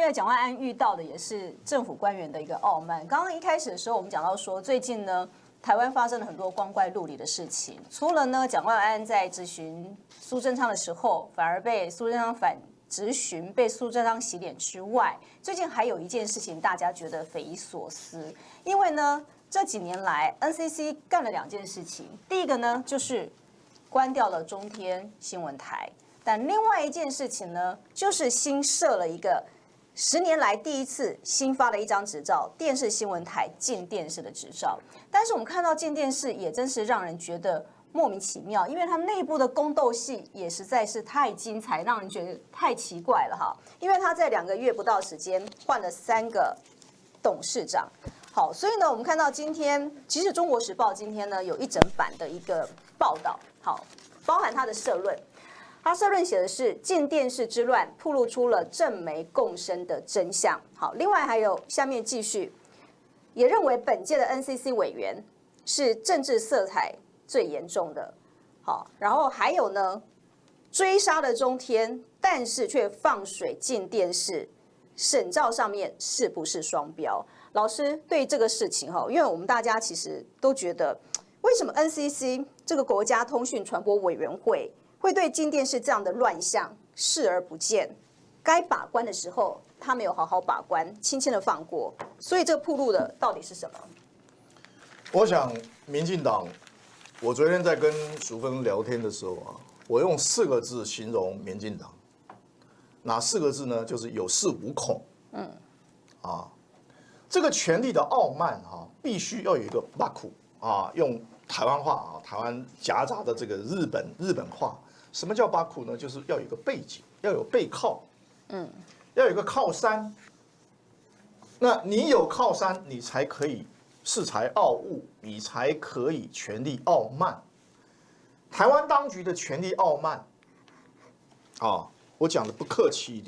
个蒋万安遇到的也是政府官员的一个傲慢。刚刚一开始的时候，我们讲到说，最近呢，台湾发生了很多光怪陆离的事情。除了呢，蒋万安在质询苏贞昌的时候，反而被苏贞昌质询，被苏贞昌洗脸之外，最近还有一件事情，大家觉得匪夷所思。因为呢，这几年来 ，NCC 干了2件事情。第一个呢，就是关掉了中天新闻台。但另外一件事情呢，就是新设了一个10年来第一次新发了一张执照，电视新闻台进电视的执照。但是我们看到进电视也真是让人觉得莫名其妙，因为它内部的宫斗戏也实在是太精彩，让人觉得太奇怪了哈。因为他在2个月不到时间换了3个董事长。好，所以呢，我们看到今天，其实《中国时报》今天呢有一整版的一个报道，好，包含他的社论。他社论写的是进电视之乱，暴露出了政媒共生的真相。好，另外还有下面继续，也认为本届的 NCC 委员是政治色彩最严重的。好，然后还有呢，追杀了中天，但是却放水进电视，审照上面是不是双标？老师对这个事情哈，因为我们大家其实都觉得，为什么 NCC 这个国家通讯传播委员会会对进电视这样的乱象视而不见？该把关的时候，他没有好好把关，轻轻的放过，所以这个暴露的到底是什么？我想，民进党，我昨天在跟淑芬聊天的时候啊，我用4个字形容民进党，哪4个字呢？就是有恃无恐。这个权力的傲慢必须要有一个巴苦用台湾话台湾夹杂的这个日本话。什么叫巴苦呢？就是要有一个背景，要有背靠，要有一个靠山。那你有靠山，你才可以恃才傲物，你才可以权力傲慢。台湾当局的权力傲慢我讲的不客气一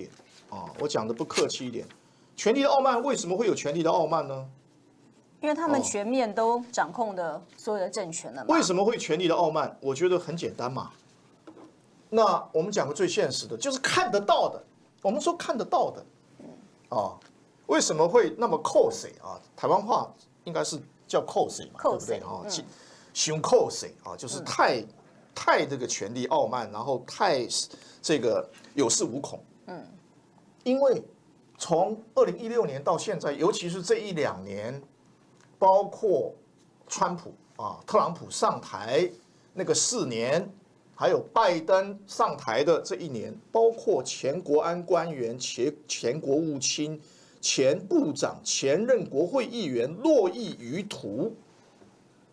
点权力的傲慢为什么会有权力的傲慢呢？因为他们全面都掌控的所有的政权了嘛。为什么会权力的傲慢？我觉得很简单嘛。那我们讲个最现实的，就是看得到的。我们说看得到的，为什么会那么扣谁啊？台湾话应该是叫扣谁嘛，对不对熊扣谁就是太这个权力傲慢，然后太这个有恃无恐。因为从2016年到现在，尤其是这1、2年，包括川普特朗普上台那个4年，还有拜登上台的这1年，包括前国安官员、前国务卿、前部长、前任国会议员络绎于途，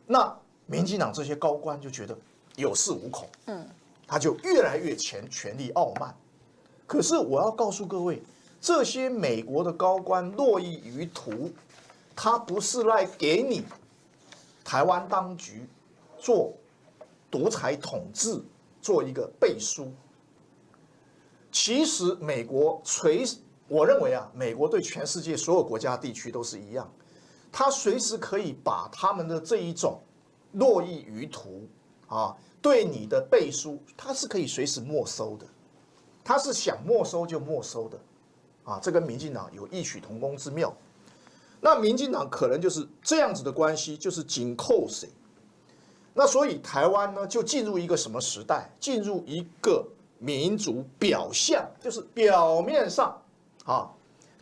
那民进党这些高官就觉得有恃无恐，他就越来越权力傲慢。可是我要告诉各位，这些美国的高官络绎于途，他不是来给你台湾当局做独裁统治，做一个背书。其实美国我认为美国对全世界所有国家地区都是一样，他随时可以把他们的这一种络绎于途对你的背书，他是可以随时没收的，他是想没收就没收的。这跟民进党有异曲同工之妙。那民进党可能就是这样子的关系，就是紧扣谁。那所以台湾呢，就进入一个什么时代？进入一个民主表象，就是表面上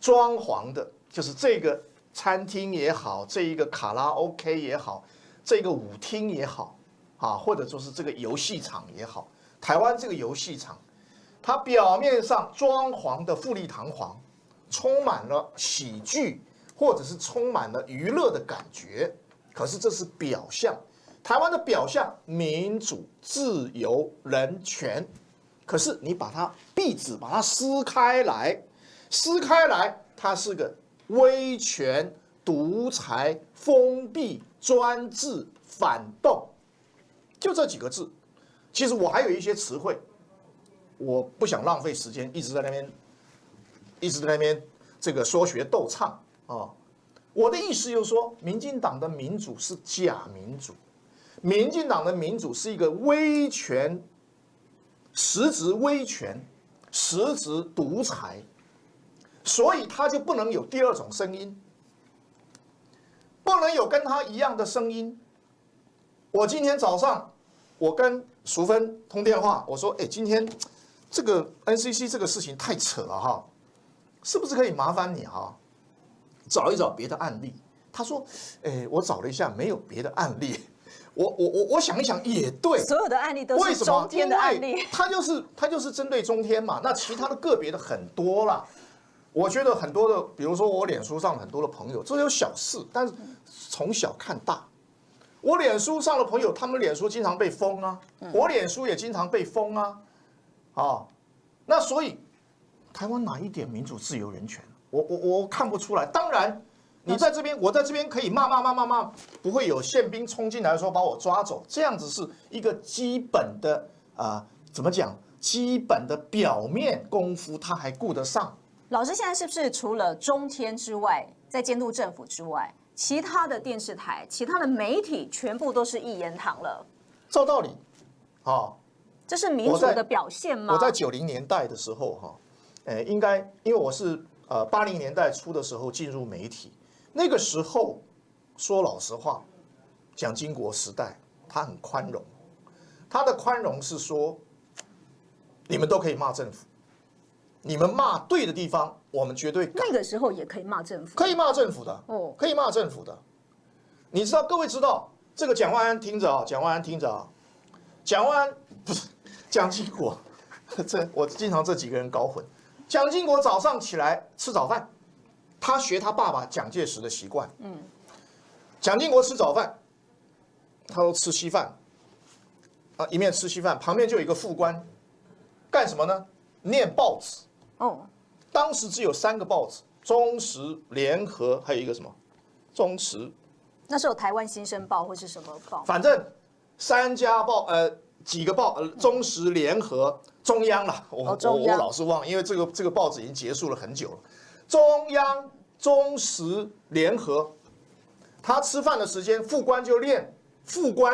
装潢的，就是这个餐厅也好，这一个卡拉 OK 也好，这个舞厅也好或者说是这个游戏场也好，台湾这个游戏场，它表面上装潢的富丽堂皇，充满了喜剧，或者是充满了娱乐的感觉。可是这是表象，台湾的表象民主、自由、人权。可是你把它壁纸把它撕开来，它是个威权、独裁、封闭、专制、反动，就这几个字。其实我还有一些词汇，我不想浪费时间，一直在那边这个说学逗唱我的意思就是说，民进党的民主是假民主，民进党的民主是一个威权，实质威权，实质独裁。所以他就不能有第二种声音，不能有跟他一样的声音。我今天早上我跟淑芬通电话，我说，今天这个 NCC 这个事情太扯了哈，是不是可以麻烦你哈，找一找别的案例？他说，我找了一下，没有别的案例。我想一想也对，所有的案例都是中天的案例，他就是针对中天嘛，那其他的个别的很多啦。我觉得很多的，比如说我脸书上很多的朋友，这有小事，但是从小看大。我脸书上的朋友，他们脸书经常被封啊，我脸书也经常被封啊，那所以台湾哪一点民主、自由、人权，我看不出来。当然。你在这边，我在这边可以骂，不会有宪兵冲进来说把我抓走，这样子是一个基本的怎么讲？基本的表面功夫他还顾得上。老师现在是不是除了中天之外，在监督政府之外，其他的电视台、其他的媒体全部都是一言堂了？照道理，这是民主的表现吗？我在90年代的时候应该因为我是80年代初的时候进入媒体。那个时候，说老实话，蒋经国时代他很宽容，他的宽容是说，你们都可以骂政府，你们骂对的地方，我们绝对改。那个时候也可以骂政府，可以骂政府的，可以骂政府的。你知道，各位知道这个蒋万安听着啊，蒋万安听着啊，蒋万安不是蒋经国，我经常这几个人搞混。蒋经国早上起来吃早饭。他学他爸爸蒋介石的习惯，蒋经国吃早饭，他都吃稀饭，一面吃稀饭，旁边就有一个副官，干什么呢？念报纸。当时只有3个报纸，中时、联合，还有一个什么？中时。那时候台湾新生报或是什么报？反正3家报，几个报，中时、联合、中央啦。我老是忘，因为这个报纸已经结束了很久了。中央、中时、联合，他吃饭的时间，副官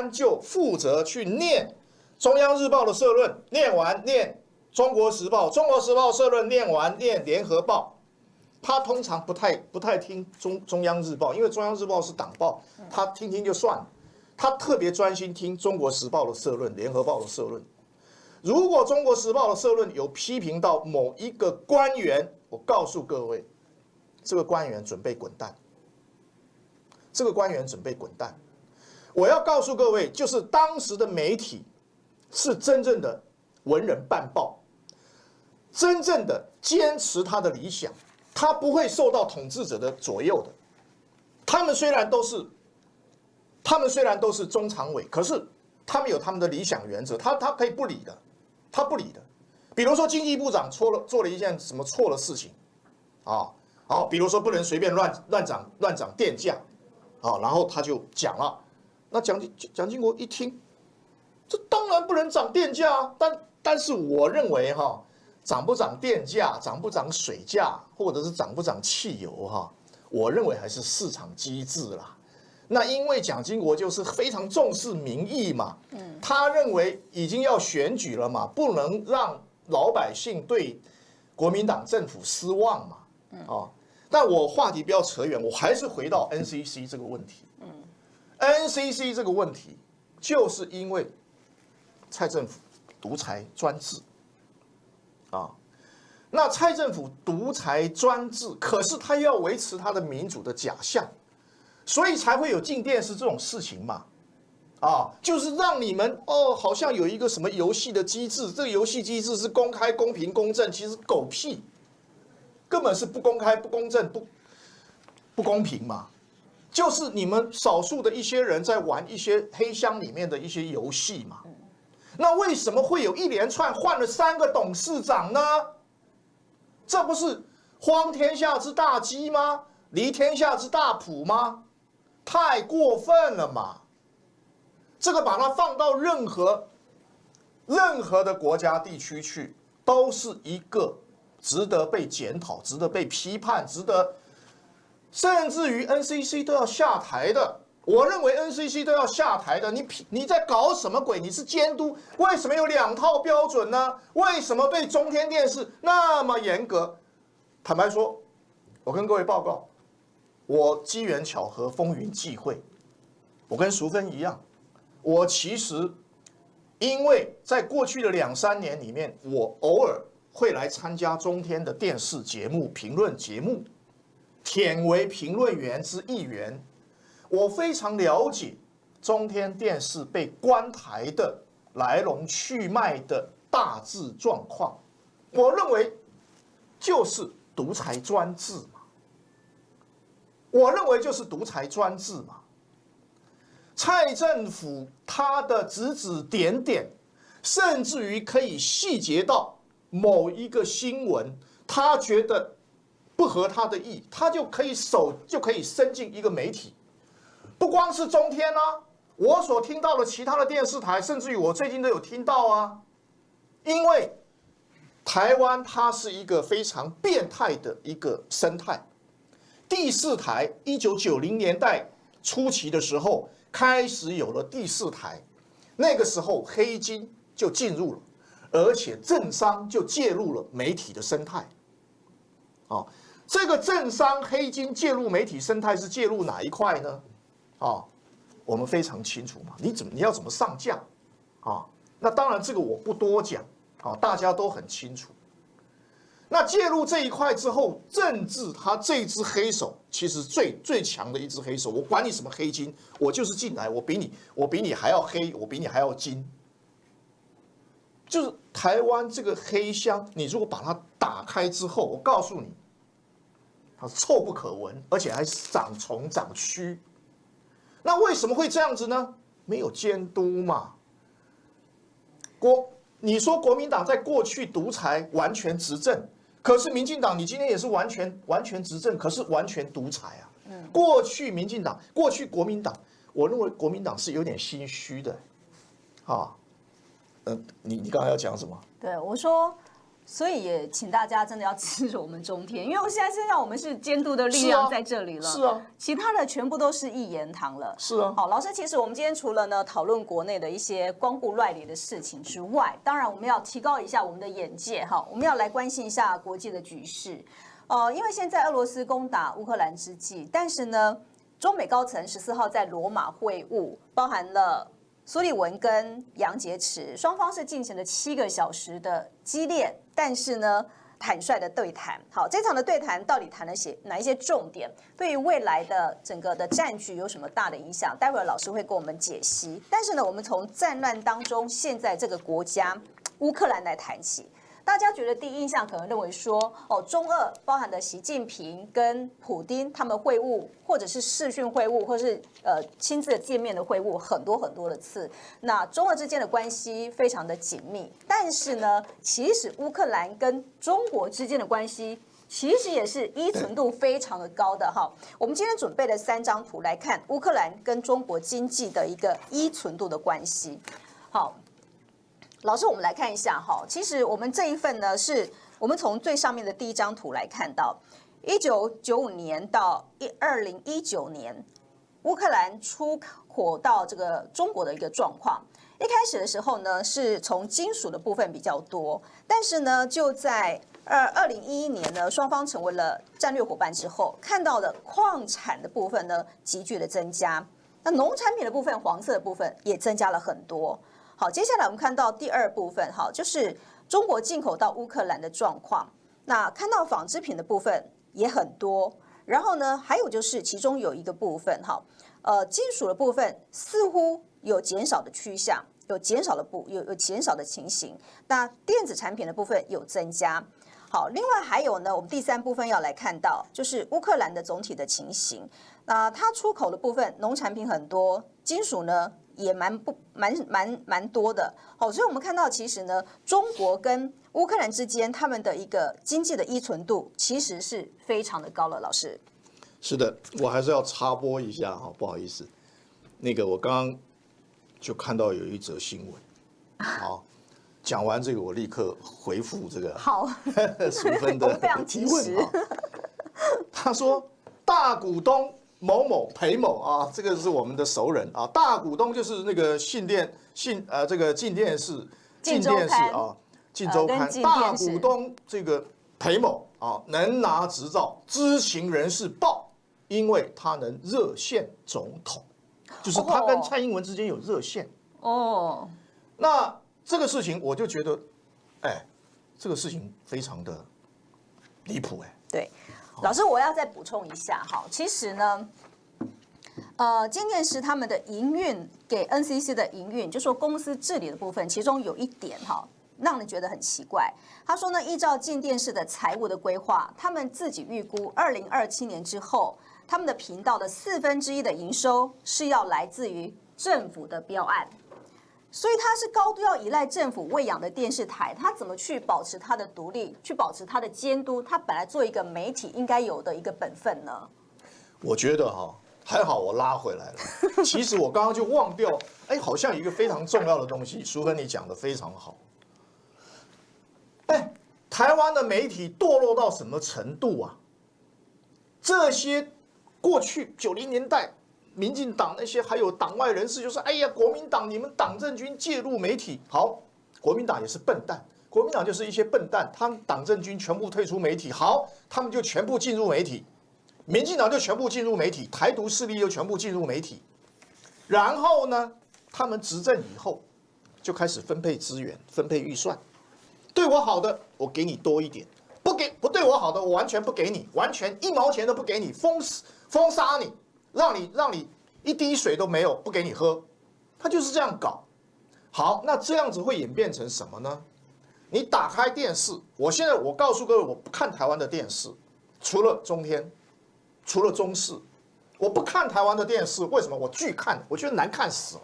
就负责去念《中央日报》的社论，念完念《中国时报》，《中国时报》社论念完念《联合报》。他通常不太听中央日报，因为中央日报是党报，他听听就算了。他特别专心听《中国时报》的社论，《联合报》的社论。如果《中国时报》的社论有批评到某一个官员，我告诉各位，这个官员准备滚蛋。这个官员准备滚蛋。我要告诉各位，就是当时的媒体是真正的文人办报，真正的坚持他的理想，他不会受到统治者的左右的。他们虽然都是中常委，可是他们有他们的理想原则，他可以不理的。他不理的，比如说经济部长做了一件什么错的事情，比如说不能随便乱涨电价，然后他就讲了，那蒋经国一听，这当然不能涨电价啊，但是我认为涨不涨电价，涨不涨水价，或者是涨不涨汽油我认为还是市场机制啦。那因为蒋经国就是非常重视民意嘛，他认为已经要选举了嘛，不能让老百姓对国民党政府失望嘛，但我话题不要扯远，我还是回到 NCC 这个问题。NCC 这个问题，就是因为蔡政府独裁专制，那蔡政府独裁专制，可是他要维持他的民主的假象。所以才会有禁电视这种事情嘛，就是让你们好像有一个什么游戏的机制，这个游戏机制是公开、公平、公正，其实狗屁，根本是不公开、不公正、不公平嘛。就是你们少数的一些人在玩一些黑箱里面的一些游戏嘛。那为什么会有一连串换了3个董事长呢？这不是荒天下之大稽吗？离天下之大谱吗？太过分了嘛！这个把它放到任何的国家地区去，都是一个值得被检讨、值得被批判、甚至于 NCC 都要下台的。我认为 NCC 都要下台的。你在搞什么鬼？你是监督，为什么有2套标准呢？为什么对中天电视那么严格？坦白说，我跟各位报告，我机缘巧合、风云际会，我跟淑芬一样，我其实因为在过去的2、3年里面，我偶尔会来参加中天的电视节目、评论节目，忝为评论员之一员，我非常了解中天电视被关台的来龙去脉的大致状况。我认为就是独裁专制嘛，我认为就是独裁专制嘛。蔡政府他的指指点点，甚至于可以细节到某一个新闻，他觉得不合他的意，他就可以伸进一个媒体。不光是中天啊，我所听到的其他的电视台，甚至于我最近都有听到啊。因为台湾它是一个非常变态的一个生态。第4台1990年代初期的时候开始有了第4台，那个时候黑金就进入了，而且政商就介入了媒体的生态。这个政商黑金介入媒体生态是介入哪一块呢？我们非常清楚嘛，你要怎么上架啊？那当然这个我不多讲，大家都很清楚。那介入这一块之后，政治它这只黑手其实最强的一只黑手，我管你什么黑金，我就是进来，我比你还要黑，我比你还要金。就是台湾这个黑箱，你如果把它打开之后，我告诉你，它臭不可闻，而且还长虫长蛆。那为什么会这样子呢？没有监督嘛。你说国民党在过去独裁完全执政，可是民进党你今天也是完全执政，可是完全独裁啊。过去国民党，我认为国民党是有点心虚的，你刚才要讲什么？对，我说，所以也请大家真的要支持我们中天，因为现在我们是监督的力量在这里了，是啊，其他的全部都是一言堂了，是啊。好，老师，其实我们今天除了呢讨论国内的一些光顾乱理的事情之外，当然我们要提高一下我们的眼界哈，我们要来关心一下国际的局势，因为现在俄罗斯攻打乌克兰之际，但是呢，中美高层14号在罗马会晤，包含了苏利文跟杨洁篪双方是进行了7个小时的激烈，但是呢坦率的对谈。好，这场的对谈到底谈了哪一些重点？对于未来的整个的战局有什么大的影响？待会儿老师会跟我们解析。但是呢，我们从战乱当中现在这个国家乌克兰来谈起。大家觉得第一印象可能认为说，中俄包含的习近平跟普丁他们会晤，或者是视讯会晤，或是亲自见面的会晤很多的次。那中俄之间的关系非常的紧密，但是呢，其实乌克兰跟中国之间的关系其实也是依存度非常的高的哈。我们今天准备了3张图来看乌克兰跟中国经济的一个依存度的关系。好。老师，我们来看一下哈。其实我们这一份呢，是我们从最上面的第1张图来看到，1995年到2019年，乌克兰出口到这个中国的一个状况。一开始的时候呢，是从金属的部分比较多，但是呢，就在2011年呢，双方成为了战略伙伴之后，看到的矿产的部分呢急剧的增加，那农产品的部分，黄色的部分也增加了很多。好，接下来我们看到第2部分，好，就是中国进口到乌克兰的状况。那看到纺织品的部分也很多，然后呢，还有就是其中有一个部分，哈，金属的部分似乎有减少的趋向，有减少的情形。那电子产品的部分有增加。好，另外还有呢，我们第3部分要来看到，就是乌克兰的总体的情形。那它出口的部分，农产品很多，金属呢也蛮多的。好，所以我们看到其实呢，中国跟乌克兰之间他们的一个经济的依存度其实是非常的高了。老师，是的，我还是要插播一下哈，不好意思，那个我刚刚就看到有一则新闻，好。讲完这个，我立刻回复这个好淑芬的提问啊。他说，大股东某某裴某啊，这个是我们的熟人啊。大股东就是那个这个晋电视啊，晋周刊。大股东这个裴某啊能拿执照，知情人士报，因为他能热线总统，就是他跟蔡英文之间有热线。哦，那这个事情我就觉得，哎，这个事情非常的离谱哎。对，老师我要再补充一下哈，其实呢。金电视他们的营运给 NCC 的营运，就说公司治理的部分，其中有一点哈，让人觉得很奇怪。他说呢，依照金电视的财务的规划，他们自己预估2027年之后，他们的频道的1/4的营收是要来自于政府的标案，所以它是高度要依赖政府喂养的电视台，它怎么去保持它的独立，去保持它的监督？它本来做一个媒体应该有的一个本分呢？我觉得哈。还好我拉回来了。其实我刚刚就忘掉，哎，好像有一个非常重要的东西，淑芬你讲的非常好。哎，台湾的媒体堕落到什么程度啊？这些过去90年代民进党那些还有党外人士，就是哎呀，国民党你们党政军介入媒体，好，国民党也是笨蛋，国民党就是一些笨蛋，他们党政军全部退出媒体，好，他们就全部进入媒体。民进党就全部进入媒体，台独势力又全部进入媒体，然后呢，他们执政以后就开始分配资源、分配预算，对我好的我给你多一点，不对我好的我完全不给你，完全1毛钱都不给你，封杀你，让你一滴水都没有，不给你喝，他就是这样搞。好，那这样子会演变成什么呢？你打开电视，我告诉各位，我不看台湾的电视，除了中天。除了中视，我不看台湾的电视，为什么？我拒看，我觉得难看死了，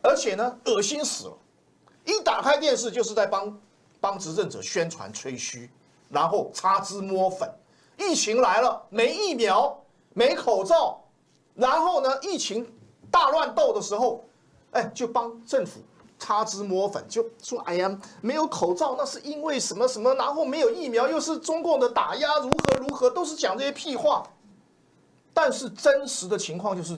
而且呢，恶心死了。一打开电视就是在帮执政者宣传吹嘘，然后擦脂抹粉。疫情来了，没疫苗，没口罩，然后呢，疫情大乱斗的时候，哎，就帮政府擦脂抹粉，就说哎呀，没有口罩那是因为什么什么，然后没有疫苗又是中共的打压，如何，都是讲这些屁话。但是真实的情况就是，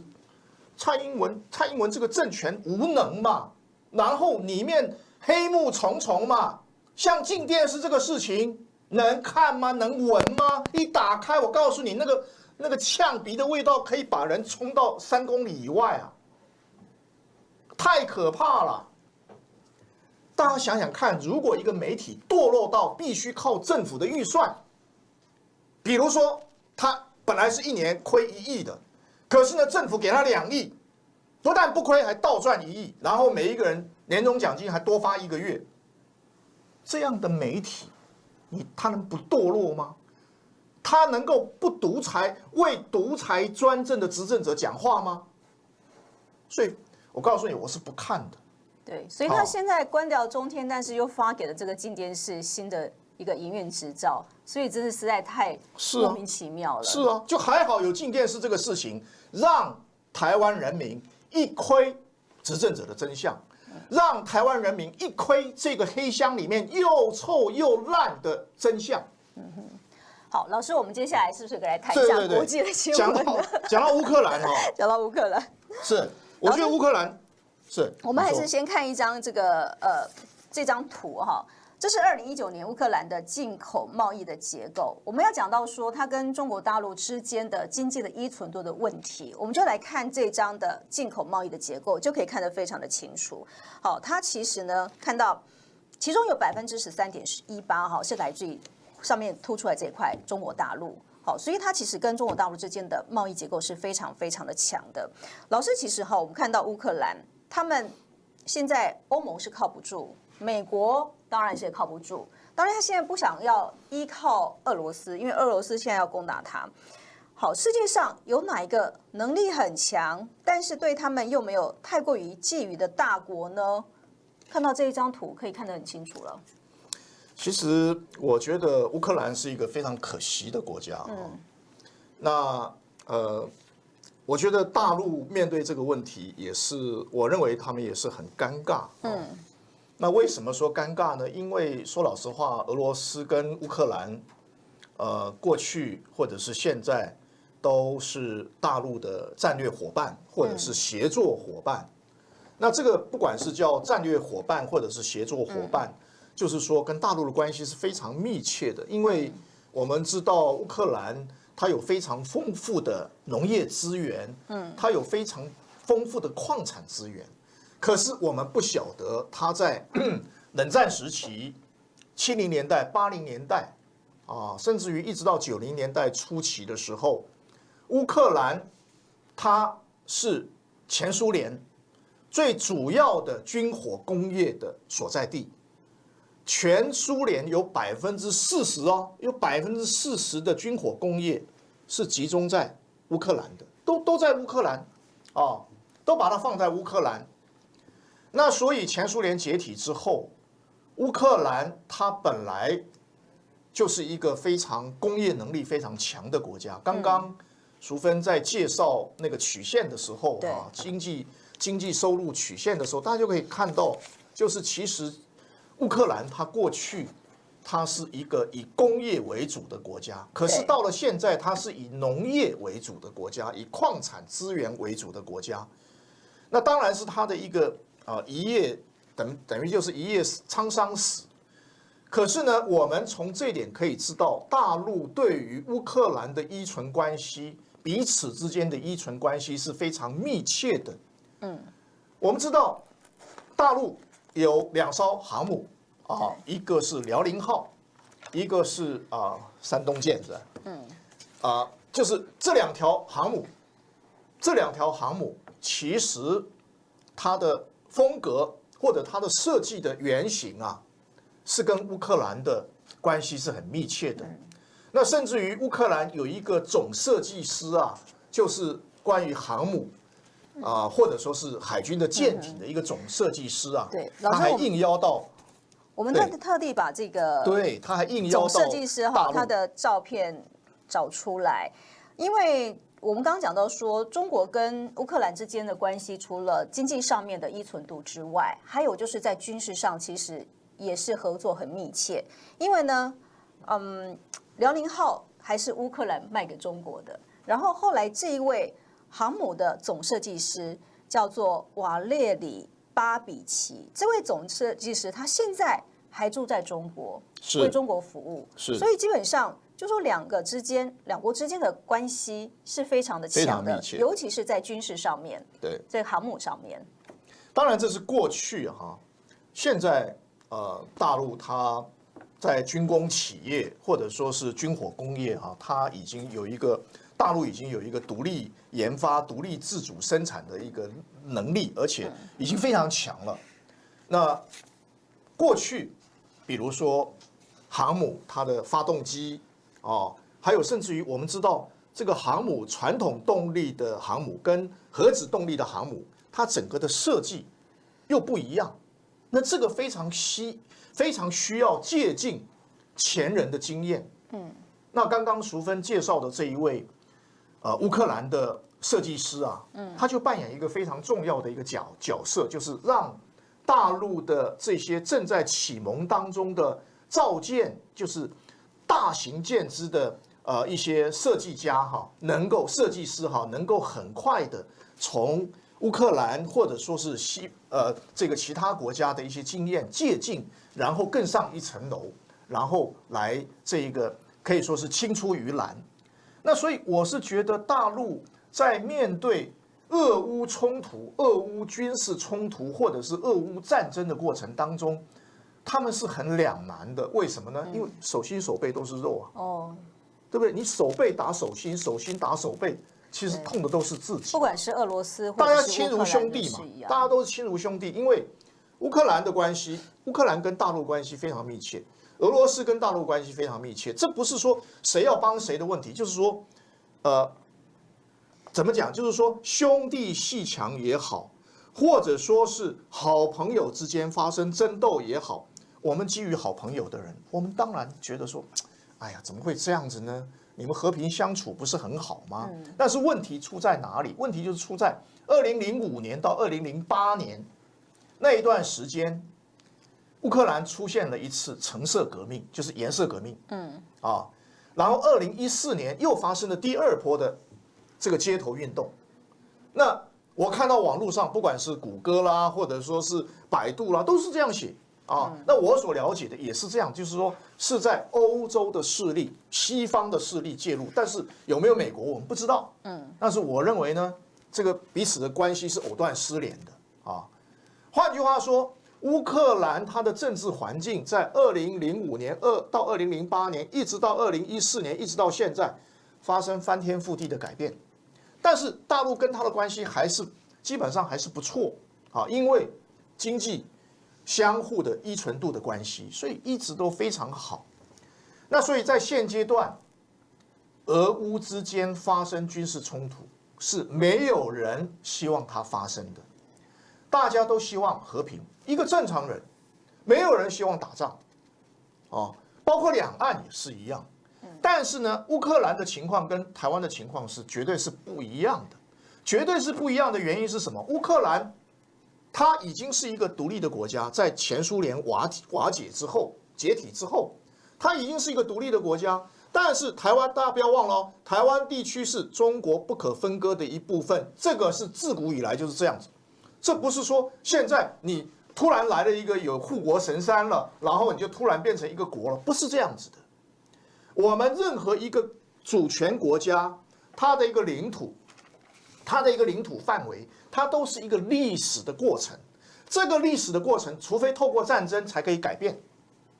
蔡英文这个政权无能嘛，然后里面黑幕重重嘛，像进电视这个事情能看吗？能闻吗？一打开，我告诉你，那个呛鼻的味道可以把人冲到3公里以外啊，太可怕了。大家想想看，如果一个媒体堕落到必须靠政府的预算，比如说他本来是1年亏1亿的，可是呢政府给他2亿，不但不亏，还倒赚1亿，然后每一个人年终奖金还多发1个月，这样的媒体，他能不堕落吗？他能够不独裁，为独裁专政的执政者讲话吗？所以我告诉你，我是不看的。对，所以他现在关掉中天，但是又发给了这个金电视新的一个营运执照，所以真是实在太莫名其妙了。是啊，就还好有进电视这个事情，让台湾人民一窥执政者的真相，让台湾人民一窥这个黑箱里面又臭又烂的真相。好，老师，我们接下来是不是可以来谈一下国际的新闻？讲到乌克兰哈，讲到乌克兰，是，我觉得乌克兰。是，我们还是先看一张这张图哈，这是2019年乌克兰的进口贸易的结构。我们要讲到说它跟中国大陆之间的经济的依存度的问题，我们就来看这张的进口贸易的结构，就可以看得非常的清楚。好，它其实呢看到其中有13.18%哈是来自于上面凸出来这一块中国大陆。好，所以它其实跟中国大陆之间的贸易结构是非常非常的强的。老师，其实哈，我们看到乌克兰。他们现在欧盟是靠不住，美国当然是也靠不住。当然，他现在不想要依靠俄罗斯，因为俄罗斯现在要攻打他。好，世界上有哪一个能力很强，但是对他们又没有太过于觊觎的大国呢？看到这一张图，可以看得很清楚了。其实我觉得乌克兰是一个非常可惜的国家。那我觉得大陆面对这个问题也是，我认为他们也是很尴尬。那为什么说尴尬呢？因为说老实话，俄罗斯跟乌克兰，过去或者是现在都是大陆的战略伙伴或者是协作伙伴。那这个不管是叫战略伙伴或者是协作伙伴，就是说跟大陆的关系是非常密切的，因为我们知道乌克兰它有非常丰富的农业资源，它有非常丰富的矿产资源，可是我们不晓得它在冷战时期，70年代、80年代啊，甚至于一直到90年代初期的时候，乌克兰它是前苏联最主要的军火工业的所在地。全苏联有40%哦，有40%的军火工业是集中在乌克兰的，都在乌克兰啊，都把它放在乌克兰。那所以前苏联解体之后，乌克兰它本来就是一个非常工业能力非常强的国家。刚刚淑芬在介绍那个曲线的时候啊，经济收入曲线的时候，大家就可以看到，就是其实乌克兰它过去它是一个以工业为主的国家，可是到了现在，它是以农业为主的国家，以矿产资源为主的国家。那当然是它的一个一夜等于就是一夜沧桑死。可是呢，我们从这一点可以知道，大陆对于乌克兰的依存关系，彼此之间的依存关系是非常密切的。我们知道大陆有2艘航母啊，一个是辽宁号，一个是山东舰是吧？就是这两条航母其实它的风格或者它的设计的原型啊，是跟乌克兰的关系是很密切的。那甚至于乌克兰有一个总设计师啊，就是关于航母或者说是海军的舰艇的一个总设计师啊，对，他还应邀到。我们特地把这个对，他还应邀到总设计师他的照片找出来，因为我们刚刚讲到说，中国跟乌克兰之间的关系，除了经济上面的依存度之外，还有就是在军事上，其实也是合作很密切。因为呢，辽宁号还是乌克兰卖给中国的，然后后来这一位航母的总设计师叫做瓦列里巴比奇，这位总设计师他现在还住在中国，为中国服务，所以基本上就说两国之间的关系是非常的强的，尤其是在军事上面，对，在航母上面。当然这是过去现在大陆它在军工企业或者说是军火工业它已经有一个。大陆已经有一个独立研发、独立自主生产的一个能力，而且已经非常强了。那过去，比如说航母它的发动机还有甚至于我们知道这个航母传统动力的航母跟核子动力的航母，它整个的设计又不一样。那这个非常需要借鉴前人的经验。那刚刚淑芬介绍的这一位。乌克兰的设计师他就扮演一个非常重要的一个角色，就是让大陆的这些正在启蒙当中的造舰，就是大型舰只的一些设计家设计师能够很快的从乌克兰或者说是这个其他国家的一些经验借鉴，然后更上一层楼，然后来这个可以说是青出于蓝。那所以我是觉得大陆在面对俄乌冲突、俄乌军事冲突或者是俄乌战争的过程当中，他们是很两难的。为什么呢？因为手心手背都是肉对不对？你手背打手心，手心打手背，其实痛的都是自己。不管是俄罗斯，大家亲如兄弟嘛，大家都是亲如兄弟。因为乌克兰的关系，乌克兰跟大陆关系非常密切。俄罗斯跟大陆关系非常密切，这不是说谁要帮谁的问题，就是说，怎么讲？就是说兄弟阋墙也好，或者说是好朋友之间发生争斗也好，我们基于好朋友的人，我们当然觉得说，哎呀，怎么会这样子呢？你们和平相处不是很好吗？但是问题出在哪里？问题就是出在2005年到2008年那一段时间。乌克兰出现了一次橙色革命，就是颜色革命，然后2014年又发生了第2波的这个街头运动。那我看到网络上，不管是谷歌啦，或者说是百度啦，都是这样写，那我所了解的也是这样，就是说是在欧洲的势力、西方的势力介入，但是有没有美国我们不知道。但是我认为呢，这个彼此的关系是藕断丝连的啊。换句话说，乌克兰它的政治环境在2005年到2008年，一直到2014年，一直到现在，发生翻天覆地的改变。但是大陆跟它的关系还是基本上还是不错啊，因为经济相互的依存度的关系，所以一直都非常好。那所以在现阶段，俄乌之间发生军事冲突，是没有人希望它发生的，大家都希望和平。一个正常人，没有人希望打仗，包括两岸也是一样。但是呢，乌克兰的情况跟台湾的情况是绝对是不一样的，绝对是不一样的原因是什么？乌克兰它已经是一个独立的国家，在前苏联瓦解之后、解体之后，它已经是一个独立的国家。但是台湾大家不要忘了哦，台湾地区是中国不可分割的一部分，这个是自古以来就是这样子。这不是说现在你突然来了一个有护国神山了，然后你就突然变成一个国了，不是这样子的。我们任何一个主权国家，它的一个领土，它的一个领土范围，它都是一个历史的过程。这个历史的过程，除非透过战争才可以改变。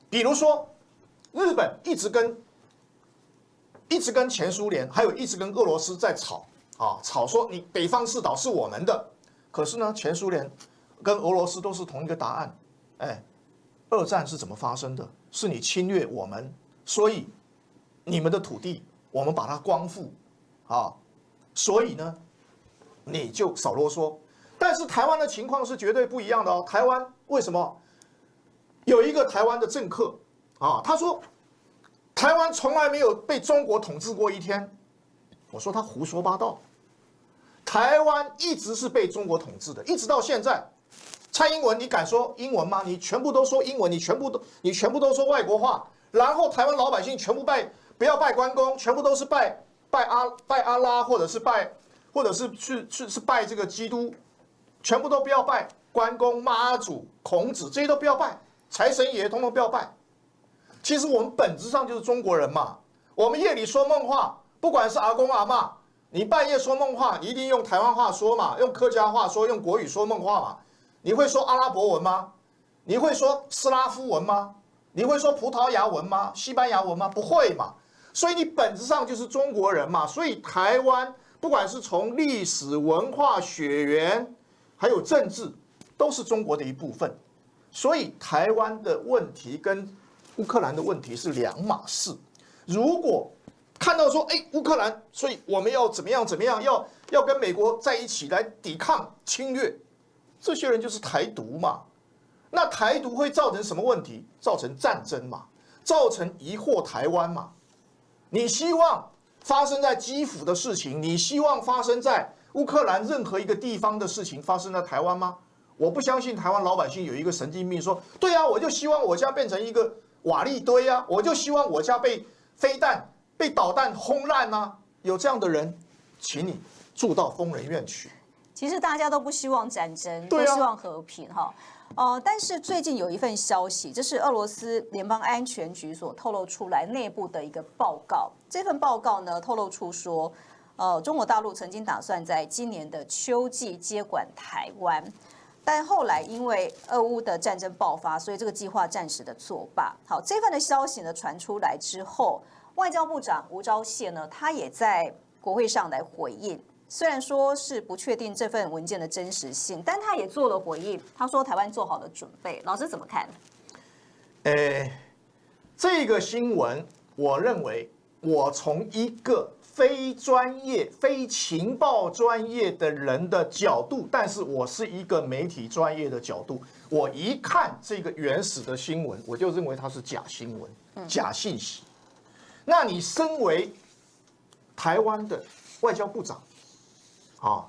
比如说，日本一直跟前苏联，还有一直跟俄罗斯在吵吵说你北方四岛是我们的。可是呢，前苏联跟俄罗斯都是同一个答案。二战是怎么发生的？是你侵略我们，所以你们的土地我们把它光复所以呢，你就少啰嗦。但是台湾的情况是绝对不一样的哦。台湾为什么有一个台湾的政客他说台湾从来没有被中国统治过一天。我说他胡说八道。台湾一直是被中国统治的，一直到现在。蔡英文，你敢说英文吗？你全部都说英文，你全部都说外国话，然后台湾老百姓全部不要拜关公，全部都是拜阿拉，或者是拜这个基督，全部都不要拜关公、妈祖、孔子，这些都不要拜，财神爷通通不要拜。其实我们本质上就是中国人嘛。我们夜里说梦话，不管是阿公阿嬷，你半夜说梦话，你一定用台湾话说嘛，用客家话说，用国语说梦话嘛。你会说阿拉伯文吗？你会说斯拉夫文吗？你会说葡萄牙文吗？西班牙文吗？不会嘛。所以你本质上就是中国人嘛。所以台湾不管是从历史、文化、血缘，还有政治，都是中国的一部分。所以台湾的问题跟乌克兰的问题是两码事。如果看到说，乌克兰，所以我们要怎么样，要跟美国在一起来抵抗侵略，这些人就是台独嘛。那台独会造成什么问题？造成战争嘛，造成疑惑台湾嘛。你希望发生在基辅的事情，你希望发生在乌克兰任何一个地方的事情发生在台湾吗？我不相信台湾老百姓有一个神经病说，对啊，我就希望我家变成一个瓦砾堆啊，我就希望我家被飞弹、被导弹轰烂啊。有这样的人，请你住到疯人院去。其实大家都不希望战争，都希望和平但是最近有一份消息，这是俄罗斯联邦安全局所透露出来内部的一个报告。这份报告呢，透露出说，中国大陆曾经打算在今年的秋季接管台湾，但后来因为俄乌的战争爆发，所以这个计划暂时的作罢。好，这份的消息呢传出来之后，外交部长吴钊燮呢，他也在国会上来回应。虽然说是不确定这份文件的真实性，但他也做了回应。他说台湾做好了准备。老师怎么看？这个新闻，我认为我从一个非专业、非情报专业的人的角度，但是我是一个媒体专业的角度，我一看这个原始的新闻，我就认为它是假新闻、假信息。那你身为台湾的外交部长，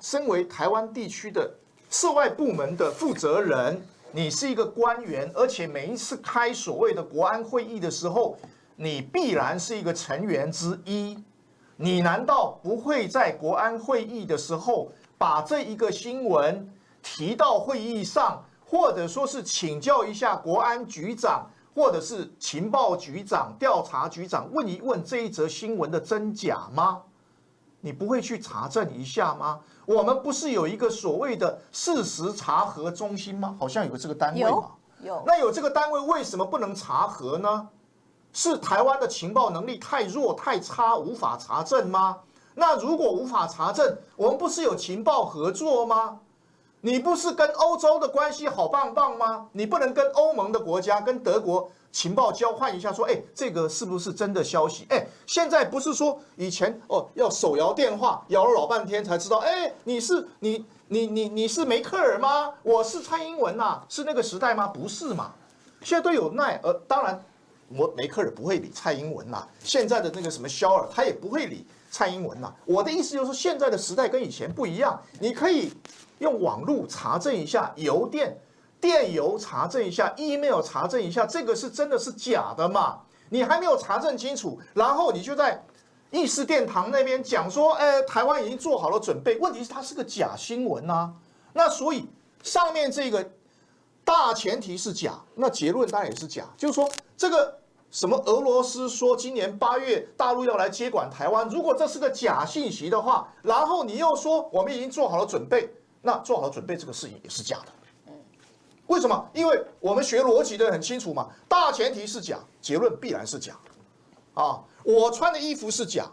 身为台湾地区的涉外部门的负责人，你是一个官员，而且每一次开所谓的国安会议的时候，你必然是一个成员之一。你难道不会在国安会议的时候把这一个新闻提到会议上，或者说是请教一下国安局长，或者是情报局长、调查局长，问一问这一则新闻的真假吗？你不会去查证一下吗？我们不是有一个所谓的事实查核中心吗？好像有个这个单位嘛。有。那有这个单位，为什么不能查核呢？是台湾的情报能力太弱太差，无法查证吗？那如果无法查证，我们不是有情报合作吗？你不是跟欧洲的关系好棒棒吗？你不能跟欧盟的国家、跟德国情报交换一下，说，这个是不是真的消息？现在不是说以前要手摇电话摇了老半天才知道，你是梅克尔吗？我是蔡英文呐，是那个时代吗？不是嘛？现在都有耐，当然，梅克尔不会理蔡英文呐，现在的那个什么肖尔他也不会理蔡英文呐。我的意思就是说，现在的时代跟以前不一样，你可以用网络查证一下，电邮查证一下 ，email 查证一下，这个是真的是假的嘛？你还没有查证清楚，然后你就在议事殿堂那边讲说，台湾已经做好了准备。问题是它是个假新闻啊，那所以上面这个大前提是假，那结论当然也是假，就是说这个什么俄罗斯说今年8月大陆要来接管台湾，如果这是个假信息的话，然后你又说我们已经做好了准备，那做好了准备这个事情也是假的。为什么？因为我们学逻辑的很清楚嘛，大前提是假，结论必然是假。我穿的衣服是假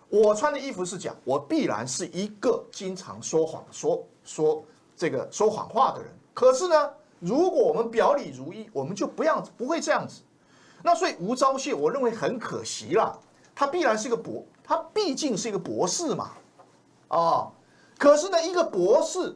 我穿的衣服是假，我必然是一个经常说谎、说谎话的人。可是呢，如果我们表里如一，我们就不会这样子。那所以吴钊燮，我认为很可惜啦，他必然是一个他毕竟是一个博士嘛，可是呢，一个博士，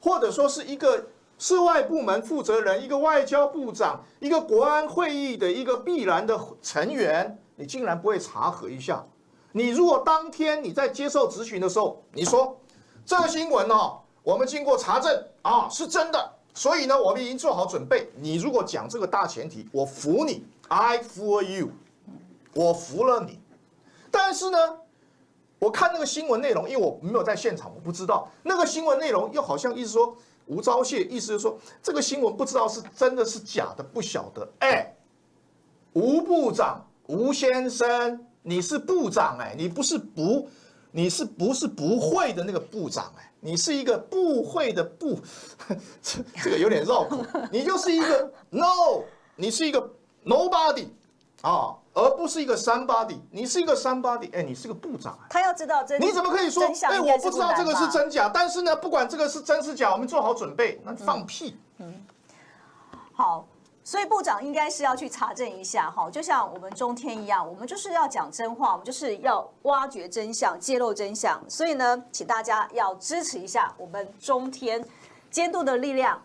或者说是一个是外部门负责人，一个外交部长，一个国安会议的一个必然的成员，你竟然不会查核一下？你如果当天你在接受质询的时候，你说这个新闻我们经过查证是真的，所以呢，我们已经做好准备。你如果讲这个大前提，我服你 ，I fool you， 我服了你。但是呢，我看那个新闻内容，因为我没有在现场，我不知道那个新闻内容又好像意思说。吴钊燮意思就是说，这个新闻不知道是真的是假的，不晓得。吴部长，吴先生，你是部长你不是不会的那个部长你是一个不会的这个有点绕口，你就是一个 no， 你是一个 nobody 而不是一个 somebody， 你是一个 somebody， 你是个部长他要知道真，你怎么可以说我不知道这个是真假？但是呢，不管这个是真是假，我们做好准备，那放屁。好，所以部长应该是要去查证一下就像我们中天一样，我们就是要讲真话，我们就是要挖掘真相、揭露真相。所以呢，请大家要支持一下我们中天监督的力量。